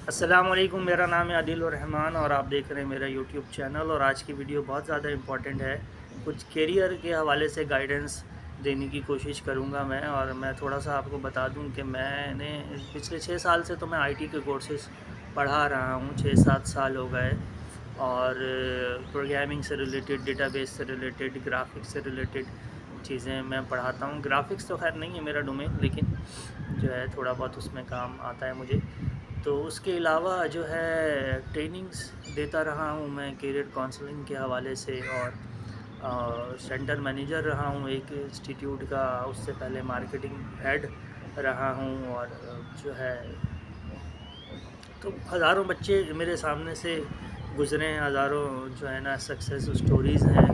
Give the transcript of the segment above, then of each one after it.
السلام علیکم، میرا نام ہے عادل الرحمن اور آپ دیکھ رہے ہیں میرا یوٹیوب چینل۔ اور آج کی ویڈیو بہت زیادہ امپورٹنٹ ہے، کچھ کیریئر کے حوالے سے گائیڈنس دینے کی کوشش کروں گا میں۔ اور میں تھوڑا سا آپ کو بتا دوں کہ میں نے پچھلے 6 سال سے تو میں آئی ٹی کے کورسز پڑھا رہا ہوں، 6-7 سال ہو گئے۔ اور پروگرامنگ سے ریلیٹڈ، ڈیٹا بیس سے ریلیٹڈ، گرافکس سے ریلیٹڈ چیزیں میں پڑھاتا ہوں۔ گرافکس تو خیر نہیں ہے میرا ڈومین، لیکن جو ہے تھوڑا بہت اس میں کام آتا ہے مجھے۔ تو اس کے علاوہ جو ہے ٹریننگز دیتا رہا ہوں میں کیریئر کونسلنگ کے حوالے سے، اور سینٹر مینیجر رہا ہوں ایک انسٹیٹیوٹ کا، اس سے پہلے مارکیٹنگ ہیڈ رہا ہوں۔ اور جو ہے تو ہزاروں بچے میرے سامنے سے گزرے ہیں، ہزاروں جو ہے نا سکسیس اسٹوریز ہیں۔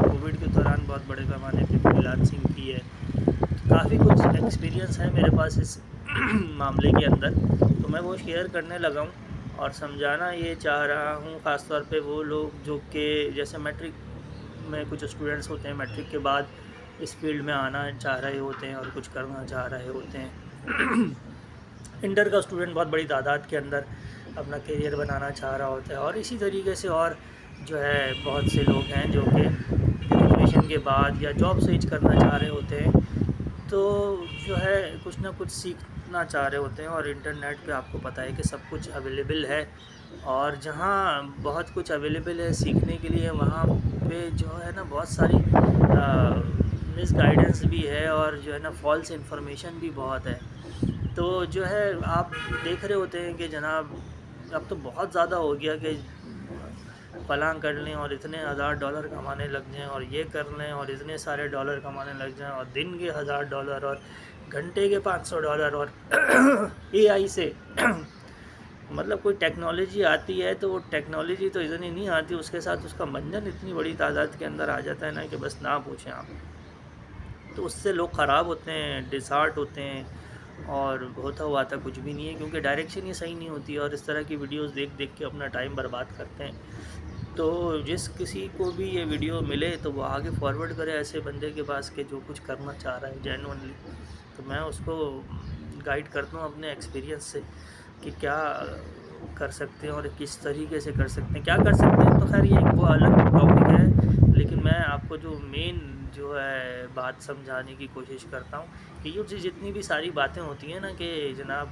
کووڈ کے دوران بہت بڑے پیمانے پہ فری لانسنگ کی ہے، کافی کچھ ایکسپیرینس ہے میرے پاس اس معاملے کے اندر، تو میں وہ شیئر کرنے لگا ہوں اور سمجھانا یہ چاہ رہا ہوں، خاص طور پہ وہ لوگ جو کہ جیسے میٹرک میں کچھ اسٹوڈنٹس ہوتے ہیں، میٹرک کے بعد اس فیلڈ میں آنا چاہ رہے ہوتے ہیں اور کچھ کرنا چاہ رہے ہوتے ہیں۔ انٹر کا اسٹوڈنٹ بہت بڑی تعداد کے اندر اپنا کیریئر بنانا چاہ رہا ہوتا ہے، اور اسی طریقے سے اور جو ہے بہت سے لوگ ہیں جو کہ گریجویشن کے بعد یا جاب سوئچ کرنا چاہ رہے ہوتے ہیں، تو جو ہے کچھ نہ کچھ سیکھنا چاہ رہے ہوتے ہیں۔ اور انٹرنیٹ پہ آپ کو پتہ ہے کہ سب کچھ اویلیبل ہے، اور جہاں بہت کچھ اویلیبل ہے سیکھنے کے لیے، وہاں پہ جو ہے نا بہت ساری مس گائیڈنس بھی ہے، اور جو ہے نا فالس انفارمیشن بھی بہت ہے۔ تو جو ہے آپ دیکھ رہے ہوتے ہیں کہ جناب اب تو بہت زیادہ ہو گیا کہ فلاں کر لیں اور اتنے $1000 کمانے لگ جائیں، اور یہ کر لیں اور اتنے سارے ڈالر کمانے لگ جائیں، اور دن کے $1000 اور گھنٹے کے $500، اور اے آئی سے مطلب کوئی ٹیکنالوجی آتی ہے تو وہ ٹیکنالوجی تو اتنی نہیں آتی، اس کے ساتھ اس کا منجن اتنی بڑی تعداد کے اندر آ جاتا ہے نا کہ بس نہ پوچھیں آپ۔ تو اس سے لوگ خراب ہوتے ہیں، ڈسہارٹ ہوتے ہیں، اور ہوتا ہوا آتا کچھ بھی نہیں ہے، کیونکہ ڈائریکشن ہی صحیح نہیں ہوتی، اور اس طرح کی ویڈیوز دیکھ دیکھ کے اپنا ٹائم برباد کرتے ہیں۔ تو جس کسی کو بھی یہ ویڈیو ملے تو وہ آگے فارورڈ کرے ایسے بندے کے پاس کہ جو کچھ کرنا چاہ رہا ہے جینوئنلی، تو میں اس کو گائیڈ کرتا ہوں اپنے ایکسپیرینس سے کہ کیا کر سکتے ہیں اور کس طریقے سے کر سکتے ہیں، کیا کر سکتے ہیں۔ تو خیر یہ ایک وہ الگ ٹاپک ہے، لیکن میں آپ کو جو مین جو ہے بات سمجھانے کی کوشش کرتا ہوں کہ یہ جتنی بھی ساری باتیں ہوتی ہیں نا کہ جناب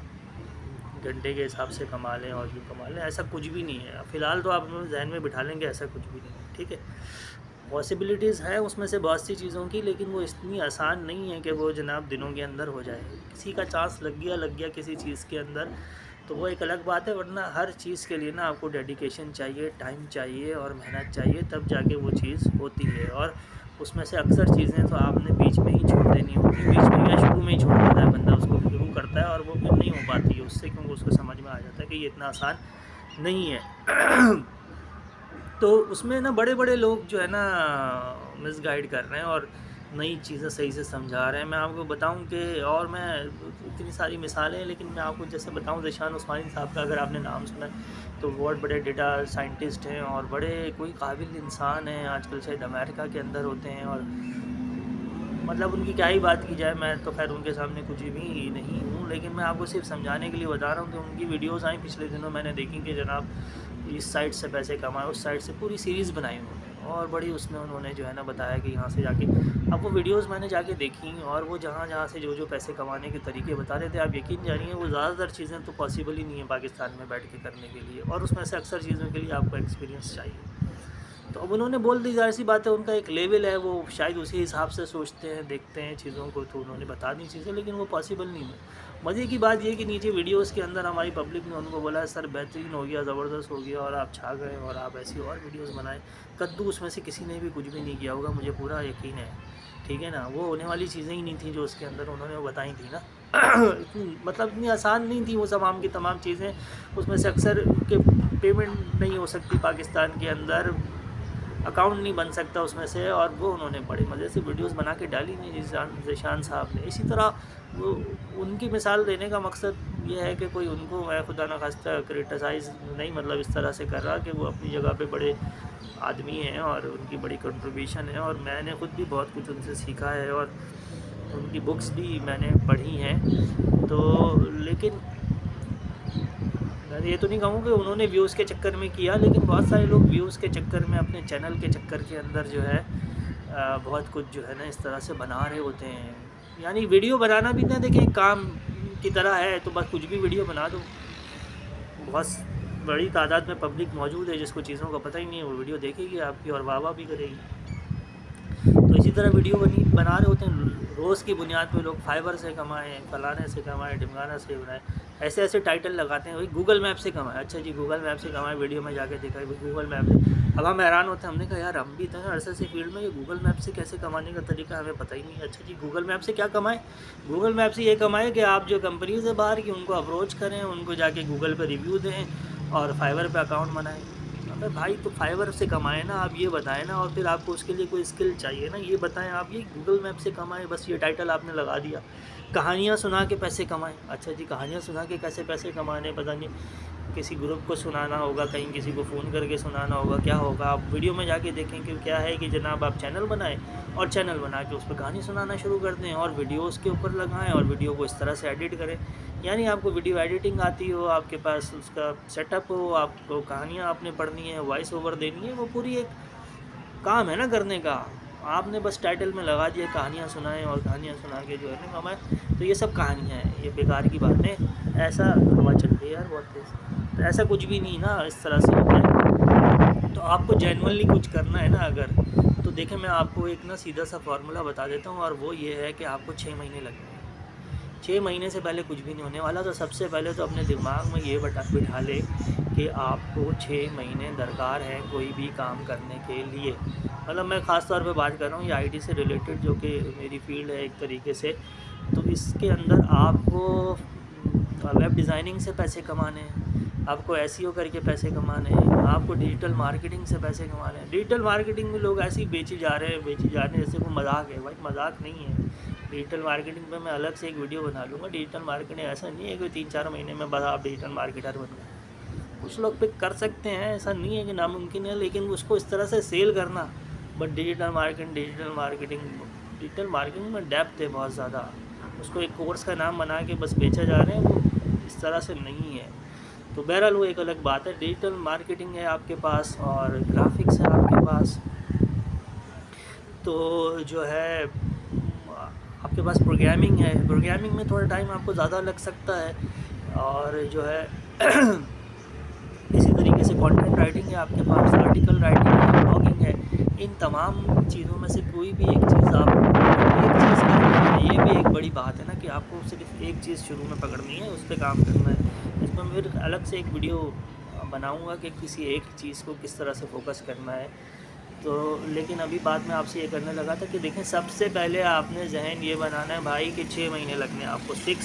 گھنٹے کے حساب سے کما لیں اور یوں کما لیں، ایسا کچھ بھی نہیں ہے۔ فی الحال تو آپ اپنے ذہن میں بٹھا لیں گے ایسا کچھ بھی نہیں ہے، ٹھیک ہے۔ پاسبلٹیز ہیں اس میں سے بہت سی چیزوں کی، لیکن وہ اتنی آسان نہیں ہے کہ وہ جناب دنوں کے اندر ہو جائے۔ کسی کا چانس لگ گیا کسی چیز کے اندر تو وہ ایک الگ بات ہے، ورنہ ہر چیز کے لیے نا آپ کو ڈیڈیکیشن چاہیے، ٹائم چاہیے اور محنت چاہیے، تب جا کے وہ چیز ہوتی ہے۔ اور اس میں سے اکثر چیزیں تو آپ نے بیچ میں ہی چھوڑ دینی ہوتی ہے، بیچ میں یا شروع میں ہی چھوڑ دیتا ہے بندہ، اس کو شروع کرتا ہے اور وہ پھر نہیں ہو پاتی ہے اس سے، کیونکہ اس کو سمجھ میں آ جاتا ہے کہ یہ اتنا آسان نہیں ہے۔ تو اس میں نا بڑے بڑے لوگ جو ہے نا مس گائیڈ کر رہے ہیں اور نئی چیزیں صحیح سے سمجھا رہے ہیں۔ میں آپ کو بتاؤں کہ اور میں اتنی ساری مثالیں ہیں، لیکن میں آپ کو جیسے بتاؤں ذیشان عثمانی صاحب کا اگر آپ نے نام سنا ہے تو بہت بڑے ڈیٹا سائنٹسٹ ہیں اور بڑے کوئی قابل انسان ہیں، آج کل شاید امریکہ کے اندر ہوتے ہیں، اور مطلب ان کی کیا ہی بات کی جائے، میں تو خیر ان کے سامنے کچھ بھی نہیں ہوں، لیکن میں آپ کو صرف سمجھانے کے لیے بتا رہا ہوں کہ ان کی ویڈیوز آئیں پچھلے دنوں، میں نے دیکھی کہ جناب اس سائٹ سے پیسے کمائے، اس سائٹ سے پوری سیریز بنائی انہوں نے، اور بڑی اس میں انہوں نے جو ہے نا بتایا کہ یہاں سے جا کے اب وہ ویڈیوز میں نے جا کے دیکھی، اور وہ جہاں سے جو پیسے کمانے کے طریقے بتا رہے تھے، آپ یقین جانیے وہ زیادہ تر چیزیں تو پاسبل ہی نہیں ہیں پاکستان میں بیٹھ کے کرنے کے لیے، اور اس میں سے اکثر چیزوں کے لیے آپ کو ایکسپیرینس چاہیے۔ تو اب انہوں نے بول دی، ظاہر سی بات ہے ان کا ایک لیول ہے، وہ شاید اسی حساب سے سوچتے ہیں، دیکھتے ہیں چیزوں کو، تو انہوں نے بتا دی چیزیں، لیکن وہ پاسبل نہیں ہے۔ مزے کی بات یہ کہ نیچے ویڈیوز کے اندر ہماری پبلک نے ان کو بولا سر بہترین ہو گیا، زبردست ہو گیا، اور آپ چھا گئے، اور آپ ایسی اور ویڈیوز بنائیں۔ کدو اس میں سے کسی نے بھی کچھ بھی نہیں کیا ہوگا، مجھے پورا یقین ہے، ٹھیک ہے نا۔ وہ ہونے والی چیزیں ہی نہیں تھیں جو اس کے اندر انہوں نے بتائی تھیں نا۔ مطلب اتنی آسان نہیں تھی وہ تمام کی تمام چیزیں، اس میں سے اکثر کہ پیمنٹ نہیں ہو سکتی پاکستان کے اندر، اکاؤنٹ نہیں بن سکتا اس میں سے، اور وہ انہوں نے بڑے مزے سے ویڈیوز بنا کے ڈالی نہیں ذیشان صاحب نے۔ اسی طرح وہ ان کی مثال دینے کا مقصد یہ ہے کہ کوئی ان کو میں خدا نخواستہ کرٹیسائز نہیں مطلب اس طرح سے کر رہا کہ وہ اپنی جگہ پہ بڑے آدمی ہیں اور ان کی بڑی کنٹریبیوشن ہے، اور میں نے خود بھی بہت کچھ ان سے سیکھا ہے، اور ان کی بکس بھی میں نے پڑھی ہیں. تو لیکن میں یہ تو نہیں کہوں کہ انہوں نے ویوز کے چکر میں کیا، لیکن بہت سارے لوگ ویوز کے چکر میں اپنے چینل کے چکر کے اندر جو ہے بہت کچھ جو ہے نا اس طرح سے بنا رہے ہوتے ہیں. یعنی ویڈیو بنانا بھی نہ دیکھیں کام کی طرح ہے تو بس کچھ بھی ویڈیو بنا دو. بہت بڑی تعداد میں پبلک موجود ہے جس کو چیزوں کا پتہ ہی نہیں ہے، وہ ویڈیو دیکھے گی آپ کی اور واہ واہ بھی کرے گی. تو اسی طرح ویڈیو بنا رہے ہوتے ہیں روز کی بنیاد پہ. لوگ فائبر سے کمائیں، فلانے سے کمائیں، ڈمکانا سے بنائیں، ایسے ٹائٹل لگاتے ہیں. وہی گوگل میپ سے کمائیں. اچھا جی گوگل میپ سے کمائیں، ویڈیو میں جا کے دیکھا گوگل میپ سے. اب ہم حیران ہوتے ہیں، ہم نے کہا یار ہم بھی اتنے عرصے سے فیلڈ میں، یہ گوگل میپ سے کیسے کمانے کا طریقہ ہمیں پتہ ہی نہیں ہے. اچھا جی گوگل میپ سے کیا کمائیں؟ گوگل میپ سے یہ کمائیں کہ آپ جو کمپنیز ہے باہر کی ان کو اپروچ کریں، ان کو جا کے گوگل پہ ریویو دیں اور فائبر پہ اکاؤنٹ بنائیں. ابے بھائی تو فائبر سے کمائیں نا، آپ یہ بتائیں نا. اور پھر آپ کو اس کے لیے کوئی اسکل چاہیے نا، یہ بتائیں. آپ یہ گوگل میپ سے کمائیں، بس یہ ٹائٹل آپ نے لگا دیا. کہانیاں سنا کے پیسے کمائیں. اچھا جی کہانیاں سنا کے کیسے پیسے کمانے، پتہ نہیں کسی گروپ کو سنانا ہوگا، کہیں کسی کو فون کر کے سنانا ہوگا، کیا ہوگا. آپ ویڈیو میں جا کے دیکھیں کہ کیا ہے کہ جناب آپ چینل بنائیں اور چینل بنا کے اس پہ کہانی سنانا شروع کر دیں اور ویڈیو اس کے اوپر لگائیں اور ویڈیو کو اس طرح سے ایڈٹ کریں. یعنی آپ کو ویڈیو ایڈیٹنگ آتی ہو، آپ کے پاس اس کا سیٹ اپ ہو، آپ کو کہانیاں آپ نے پڑھنی ہے، وائس اوور دینی ہے، وہ پوری ایک کام ہے نا کرنے کا. آپ نے بس ٹائٹل میں لگا دیا کہانیاں سنائیں اور کہانیاں سنا کے جو ہے نا کمائیں. تو یہ سب کہانیاں ہیں، یہ بیکار کی باتیں. ایسا ہوا چل رہی ہے یار بہت تیز. تو ایسا کچھ بھی نہیں نا اس طرح سے ہوتا ہے. تو آپ کو جینورلی کچھ کرنا ہے نا اگر، تو دیکھیں میں آپ کو ایک نا سیدھا سا فارمولہ بتا دیتا ہوں، اور وہ یہ ہے کہ آپ کو 6 مہینے لگنے ہیں. 6 مہینے سے پہلے کچھ بھی نہیں ہونے والا. تو سب سے پہلے تو اپنے دماغ میں یہ بٹھا لے کہ آپ کو 6 مہینے درکار ہے کوئی بھی کام کرنے کے لیے. مطلب میں خاص طور پہ بات کر رہا ہوں یہ آئی ٹی سے ریلیٹڈ، جو کہ میری فیلڈ ہے ایک طریقے سے. تو اس کے اندر آپ کو ویب ڈیزائننگ سے پیسے کمانے ہیں، آپ کو SEO کر کے پیسے کمانے ہیں، آپ کو ڈیجیٹل مارکیٹنگ سے پیسے کمانے ہیں. ڈیجیٹل مارکیٹنگ میں لوگ ایسے ہی بیچی جا رہے ہیں جیسے کوئی مذاق ہے. بھائی مذاق نہیں ہے. ڈیجیٹل مارکیٹنگ پہ میں الگ سے ایک ویڈیو بنا لوں گا. ڈیجیٹل مارکیٹنگ ایسا نہیں ہے کہ 3-4 مہینے میں بس آپ ڈیجیٹل مارکیٹر بن گئے. کچھ لوگ پک کر سکتے ہیں، ایسا نہیں ہے کہ ناممکن ہے، لیکن اس کو اس طرح سے سیل کرنا. بٹ ڈیجیٹل مارکیٹنگ میں ڈیپتھ ہے بہت زیادہ. اس کو ایک کورس کا نام بنا کے بس بیچا جا رہے ہیں، وہ اس طرح سے نہیں ہے. تو بہرحال وہ ایک الگ بات ہے. ڈیجیٹل مارکیٹنگ ہے آپ کے پاس اور گرافکس ہے آپ کے پاس، تو جو ہے آپ کے پاس پروگرامنگ ہے. پروگرامنگ میں تھوڑا ٹائم آپ کو زیادہ لگ سکتا ہے. اور جو ہے اسی طریقے سے کانٹینٹ رائٹنگ ہے آپ کے پاس، آرٹیکل رائٹنگ ہے، بلاگنگ ہے. ان تمام چیزوں میں سے کوئی بھی ایک چیز آپ ایک چیز کرنی ہے. یہ بھی ایک بڑی بات ہے نا کہ آپ کو صرف ایک چیز شروع میں پکڑنی ہے، اس پہ کام کرنا ہے. اس میں پھر الگ سے ایک ویڈیو بناؤں گا کہ کسی ایک چیز کو کس طرح سے فوکس کرنا ہے. تو لیکن ابھی بات میں آپ سے یہ کرنے لگا تھا کہ دیکھیں سب سے پہلے آپ نے ذہن یہ بنانا ہے بھائی کہ 6 مہینے لگنے ہیں آپ کو. 6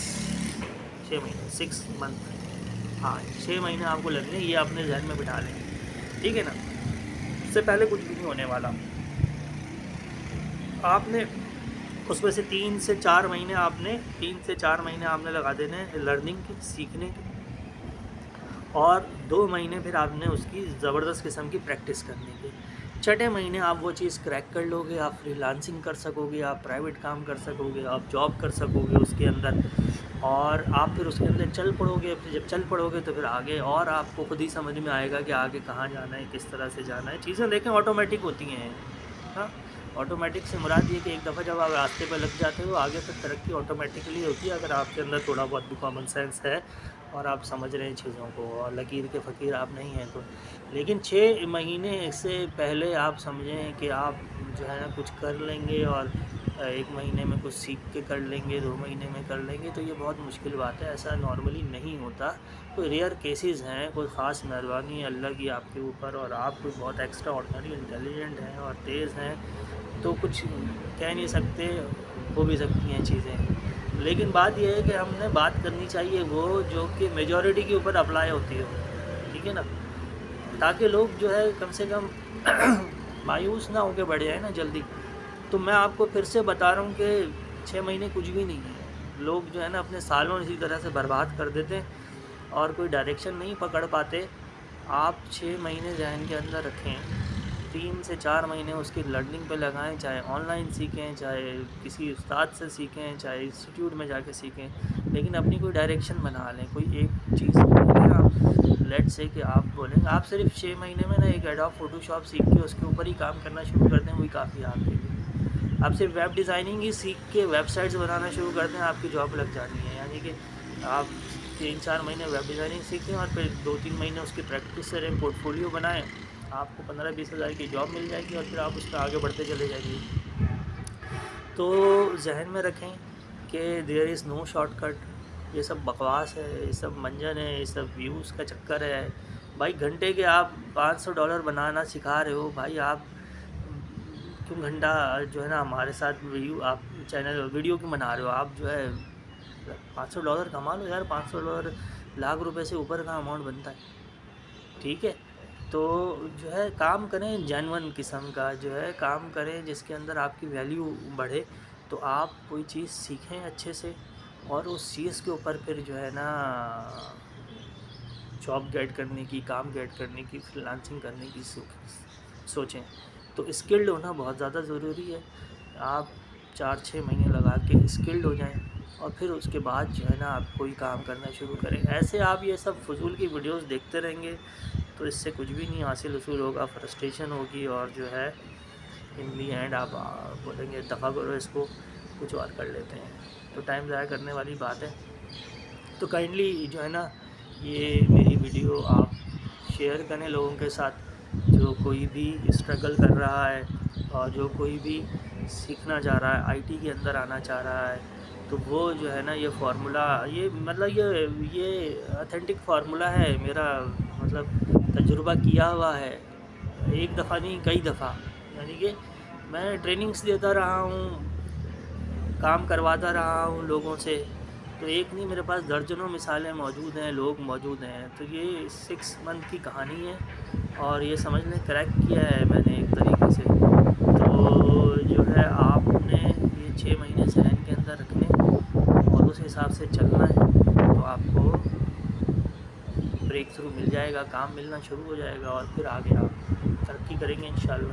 منتھ. ہاں 6 مہینے آپ کو لگنے، یہ آپ نے ذہن میں بٹھا لیں. ٹھیک ہے نا. اس سے پہلے کچھ بھی نہیں ہونے والا. آپ نے اس میں سے 3 سے 4 مہینے آپ نے لگا دینے ہیں لرننگ کے، سیکھنے کے، اور 2 مہینے پھر آپ نے اس کی زبردست قسم کی پریکٹس کرنے کی. 6 مہینے آپ وہ چیز کریک کر لو گے، آپ فری لانسنگ کر سکو گے، آپ پرائیویٹ کام کر سکو گے، آپ جاب کر سکو گے اس کے اندر، اور آپ پھر اس کے اندر چل پڑو گے. پھر جب چل پڑو گے تو پھر آگے اور آپ کو خود ہی سمجھ میں آئے گا کہ آگے کہاں جانا ہے، کس طرح سے جانا ہے. چیزیں دیکھیں آٹومیٹک ہوتی ہیں. ہاں آٹومیٹک سے مراد یہ کہ ایک دفعہ جب آپ راستے پہ لگ جاتے ہو آگے پھر ترقی آٹومیٹکلی ہوتی ہے، اگر آپ کے اندر تھوڑا بہت بھی کامن سینس ہے اور آپ سمجھ رہے ہیں چیزوں کو، اور لکیر کے فقیر آپ نہیں ہیں تو. لیکن 6 مہینے سے پہلے آپ سمجھیں کہ آپ جو ہے نا کچھ کر لیں گے اور 1 مہینے میں کچھ سیکھ کے کر لیں گے، 2 مہینے میں کر لیں گے، تو یہ بہت مشکل بات ہے. ایسا نارملی نہیں ہوتا. کوئی ریئر کیسز ہیں، کوئی خاص مہربانی ہے اللہ کی آپ کے اوپر، اور آپ کوئی بہت ایکسٹرا آرڈنری انٹیلیجنٹ ہیں اور تیز ہیں تو کچھ کہہ نہیں سکتے، ہو بھی سکتی ہیں چیزیں. لیکن بات یہ ہے کہ ہم نے بات کرنی چاہیے وہ جو کہ میجورٹی کے اوپر اپلائی ہوتی ہو. ٹھیک ہے نا. تاکہ لوگ جو ہے کم سے کم مایوس نہ ہو کے بڑھے ہیں نا جلدی. تو میں آپ کو پھر سے بتا رہا ہوں کہ 6 مہینے کچھ بھی نہیں ہے. لوگ جو ہے نا اپنے سالوں اسی طرح سے برباد کر دیتے اور کوئی ڈائریکشن نہیں پکڑ پاتے. آپ 6 مہینے ذہن کے اندر رکھیں. 3 سے 4 مہینے اس کی لرننگ پہ لگائیں، چاہے آن لائن سیکھیں، چاہے کسی استاد سے سیکھیں، چاہے انسٹیٹیوٹ میں جا کے سیکھیں، لیکن اپنی کوئی ڈائریکشن بنا لیں، کوئی ایک چیز بولیں آپ لیٹ سے کہ آپ بولیں گے آپ صرف 6 مہینے میں نا ایک ایڈوب فوٹو شاپ سیکھ کے اس کے اوپر ہی کام کرنا شروع کر دیں، وہی کافی ہے آپ کے لیے۔ آپ صرف ویب ڈیزائننگ ہی سیکھ کے ویب سائٹس بنانا شروع کر دیں، آپ کی جاب لگ جانی ہے۔ یعنی کہ آپ 3-4 مہینے ویب ڈیزائننگ سیکھیں اور پھر 2-3 مہینے اس کی پریکٹس کریں، پورٹ فولیو بنائیں، آپ کو 15-20 ہزار کی جاب مل جائے گی اور پھر آپ اس پہ آگے بڑھتے چلے جائیں گے۔ تو ذہن میں رکھیں کہ دیر از نو شارٹ کٹ، یہ سب بکواس ہے، یہ سب منجن ہے، یہ سب ویوز کا چکر ہے۔ بھائی گھنٹے کے آپ $500 بنانا سکھا رہے ہو، بھائی آپ کیوں گھنٹہ جو ہے نا ہمارے ساتھ ویڈیو آپ چینل ویڈیو کیوں بنا رہے ہو؟ آپ جو ہے $500 کما لو یار، $500 لاکھ روپے سے اوپر کا اماؤنٹ بنتا ہے، ٹھیک ہے؟ تو جو ہے کام کریں جینون قسم کا، جو ہے کام کریں جس کے اندر آپ کی ویلیو بڑھے، تو آپ کوئی چیز سیکھیں اچھے سے اور اس چیز کے اوپر پھر جو ہے نا جاب گیٹ کرنے کی، کام گیٹ کرنے کی، فری لانسنگ کرنے کی سوچیں۔ تو اسکلڈ ہونا بہت زیادہ ضروری ہے۔ آپ 4-6 مہینے لگا کے اسکلڈ ہو جائیں اور پھر اس کے بعد جو ہے نا آپ کوئی کام کرنا شروع کریں۔ ایسے آپ یہ سب فضول کی ویڈیوز دیکھتے رہیں گے تو اس سے کچھ بھی نہیں حاصل حصول ہوگا، فرسٹریشن ہوگی اور جو ہے ان دی اینڈ آپ بولیں گے دفعہ کرو اس کو، کچھ اور کر لیتے ہیں، تو ٹائم ضائع کرنے والی بات ہے۔ تو کائنڈلی جو ہے نا یہ میری ویڈیو آپ شیئر کریں لوگوں کے ساتھ، جو کوئی بھی اسٹرگل کر رہا ہے اور جو کوئی بھی سیکھنا چاہ رہا ہے، آئی ٹی کے اندر آنا چاہ رہا ہے، تو وہ جو ہے نا یہ فارمولہ، یہ مطلب یہ اتھینٹک فارمولہ ہے میرا، مطلب تجربہ کیا ہوا ہے، ایک دفعہ نہیں کئی دفعہ۔ یعنی کہ میں ٹریننگز دیتا رہا ہوں، کام کرواتا رہا ہوں لوگوں سے، تو ایک نہیں میرے پاس درجنوں مثالیں موجود ہیں، لوگ موجود ہیں۔ تو یہ 6 منتھ کی کہانی ہے اور یہ سمجھ لیں کریک کیا ہے میں نے ایک طریقے سے۔ تو جو ہے آپ نے یہ 6 مہینے ذہن کے اندر رکھنے اور اس حساب سے چلنا ہے، تو آپ کو بریک تھرو مل جائے گا، کام ملنا شروع ہو جائے گا اور پھر آگے آپ ترقی کریں گے انشاءاللہ۔